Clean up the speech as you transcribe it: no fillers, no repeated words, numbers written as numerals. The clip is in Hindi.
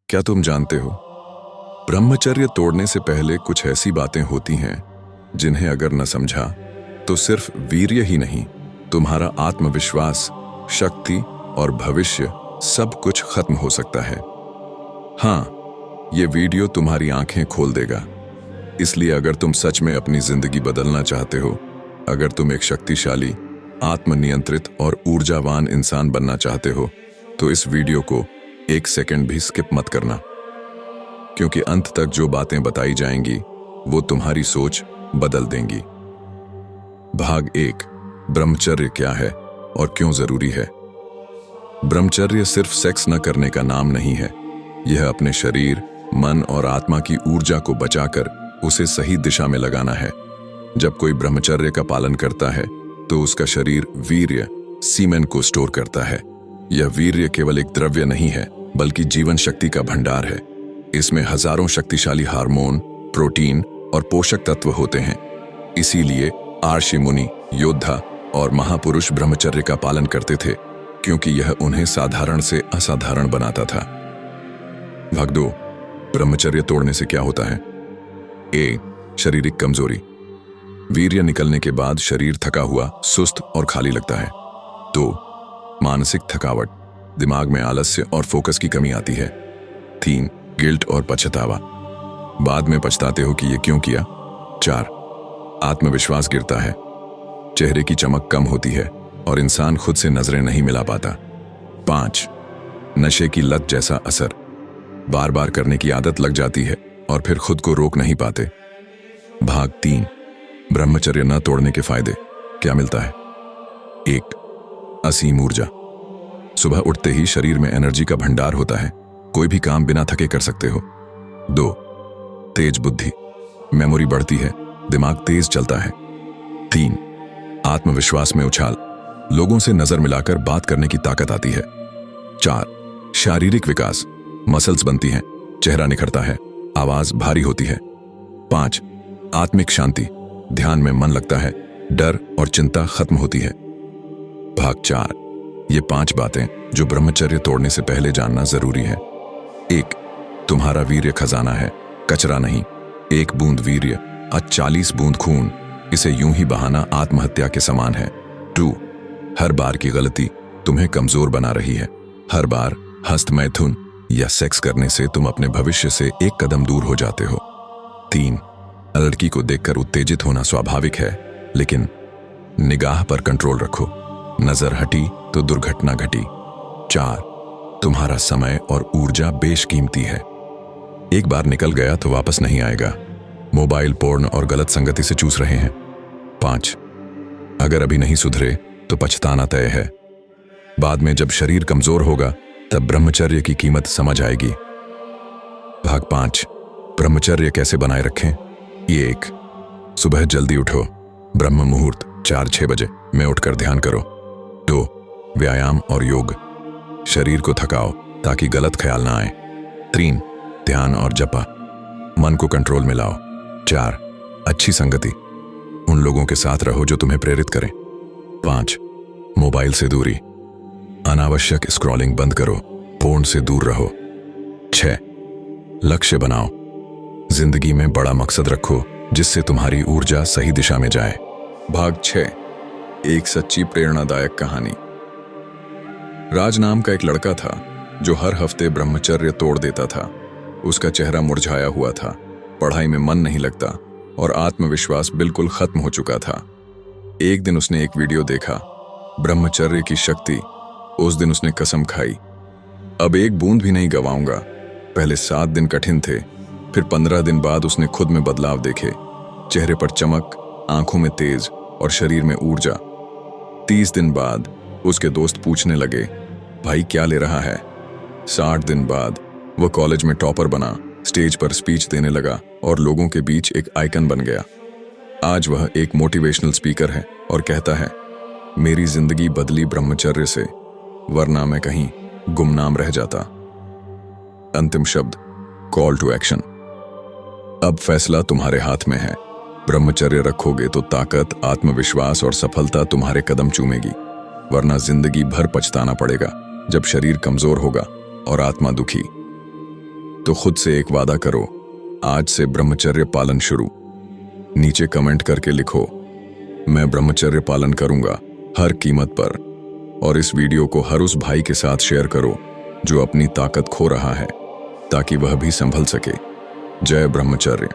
क्या तुम जानते हो, ब्रह्मचर्य तोड़ने से पहले कुछ ऐसी बातें होती हैं जिन्हें अगर न समझा तो सिर्फ वीर्य ही नहीं, तुम्हारा आत्मविश्वास, शक्ति और भविष्य सब कुछ खत्म हो सकता है। हाँ, ये वीडियो तुम्हारी आंखें खोल देगा। इसलिए अगर तुम सच में अपनी जिंदगी बदलना चाहते हो, अगर तुम एक शक्तिशाली, आत्मनियंत्रित और ऊर्जावान इंसान बनना चाहते हो, तो इस वीडियो को एक सेकंड भी स्किप मत करना, क्योंकि अंत तक जो बातें बताई जाएंगी वो तुम्हारी सोच बदल देंगी। भाग 1, ब्रह्मचर्य क्या है और क्यों जरूरी है। ब्रह्मचर्य सिर्फ सेक्स न करने का नाम नहीं है। यह अपने शरीर, मन और आत्मा की ऊर्जा को बचाकर उसे सही दिशा में लगाना है। जब कोई ब्रह्मचर्य का पालन करता है तो उसका शरीर वीर्य, सीमेन को स्टोर करता है। यह वीर्य केवल एक द्रव्य नहीं है, बल्कि जीवन शक्ति का भंडार है। इसमें हजारों शक्तिशाली हार्मोन, प्रोटीन और पोषक तत्व होते हैं। इसीलिए आर्षि मुनि, योद्धा और महापुरुष ब्रह्मचर्य का पालन करते थे, क्योंकि यह उन्हें साधारण से असाधारण बनाता था। भाग 2, ब्रह्मचर्य तोड़ने से क्या होता है। ए, शारीरिक कमजोरी। वीर्य निकलने के बाद शरीर थका हुआ, सुस्त और खाली लगता है। 2, मानसिक थकावट, दिमाग में आलस्य और फोकस की कमी आती है। 3, गिल्ट और पछतावा, बाद में पछताते हो कि ये क्यों किया। 4, आत्मविश्वास गिरता है, चेहरे की चमक कम होती है और इंसान खुद से नजरें नहीं मिला पाता। 5, नशे की लत जैसा असर, बार बार करने की आदत लग जाती है और फिर खुद को रोक नहीं पाते। भाग 3, ब्रह्मचर्य न तोड़ने के फायदे क्या मिलता है। 1, असीम ऊर्जा। सुबह उठते ही शरीर में एनर्जी का भंडार होता है, कोई भी काम बिना थके कर सकते हो। 2, तेज बुद्धि, मेमोरी बढ़ती है, दिमाग तेज चलता है। 3, आत्मविश्वास में उछाल, लोगों से नजर मिलाकर बात करने की ताकत आती है। 4, शारीरिक विकास, मसल्स बनती हैं, चेहरा निखरता है, आवाज भारी होती है। 5, आत्मिक शांति, ध्यान में मन लगता है, डर और चिंता खत्म होती है। भाग 4, ये 5 बातें जो ब्रह्मचर्य तोड़ने से पहले जानना जरूरी है। 1, तुम्हारा वीर्य खजाना है, कचरा नहीं। 1 बूंद वीर्य 40 बूंद खून, इसे यूं ही बहाना आत्महत्या के समान है। 2, हर बार की गलती तुम्हें कमजोर बना रही है। हर बार हस्त मैथुन या सेक्स करने से तुम अपने भविष्य से एक कदम दूर हो जाते हो। 3, लड़की को देखकर उत्तेजित होना स्वाभाविक है, लेकिन निगाह पर कंट्रोल रखो, नजर हटी तो दुर्घटना घटी। 4, तुम्हारा समय और ऊर्जा बेशकीमती है, एक बार निकल गया तो वापस नहीं आएगा। मोबाइल, पोर्न और गलत संगति से चूस रहे हैं। 5, अगर अभी नहीं सुधरे तो पछताना तय है। बाद में जब शरीर कमजोर होगा तब ब्रह्मचर्य की कीमत समझ आएगी। भाग 5, ब्रह्मचर्य कैसे बनाए रखें। 1, सुबह जल्दी उठो, ब्रह्म मुहूर्त 4-6 बजे में उठकर ध्यान करो। 2, व्यायाम और योग, शरीर को थकाओ ताकि गलत ख्याल ना आए। 3, ध्यान और जपा, मन को कंट्रोल में लाओ। 4, अच्छी संगति, उन लोगों के साथ रहो जो तुम्हें प्रेरित करें। 5, मोबाइल से दूरी, अनावश्यक स्क्रॉलिंग बंद करो, फोन से दूर रहो। 6, लक्ष्य बनाओ, जिंदगी में बड़ा मकसद रखो जिससे तुम्हारी ऊर्जा सही दिशा में जाए। भाग 6, एक सच्ची प्रेरणादायक कहानी। राज नाम का एक लड़का था जो हर हफ्ते ब्रह्मचर्य तोड़ देता था। उसका चेहरा मुरझाया हुआ था, पढ़ाई में मन नहीं लगता और आत्मविश्वास बिल्कुल खत्म हो चुका था। एक दिन उसने एक वीडियो देखा, ब्रह्मचर्य की शक्ति। उस दिन उसने कसम खाई, अब एक बूंद भी नहीं गवाऊंगा। पहले 7 दिन कठिन थे, फिर 15 दिन बाद उसने खुद में बदलाव देखे, चेहरे पर चमक, आंखों में तेज और शरीर में ऊर्जा। 30 दिन बाद उसके दोस्त पूछने लगे, भाई क्या ले रहा है। 60 दिन बाद वह कॉलेज में टॉपर बना, स्टेज पर स्पीच देने लगा और लोगों के बीच एक आइकन बन गया। आज वह एक मोटिवेशनल स्पीकर है और कहता है, मेरी जिंदगी बदली ब्रह्मचर्य से, वरना मैं कहीं गुमनाम रह जाता। अंतिम शब्द, कॉल टू एक्शन। अब फैसला तुम्हारे हाथ में है। ब्रह्मचर्य रखोगे तो ताकत, आत्मविश्वास और सफलता तुम्हारे कदम चूमेगी, वरना जिंदगी भर पछताना पड़ेगा जब शरीर कमजोर होगा और आत्मा दुखी। तो खुद से एक वादा करो, आज से ब्रह्मचर्य पालन शुरू। नीचे कमेंट करके लिखो, मैं ब्रह्मचर्य पालन करूंगा हर कीमत पर। और इस वीडियो को हर उस भाई के साथ शेयर करो जो अपनी ताकत खो रहा है, ताकि वह भी संभल सके। जय ब्रह्मचर्य।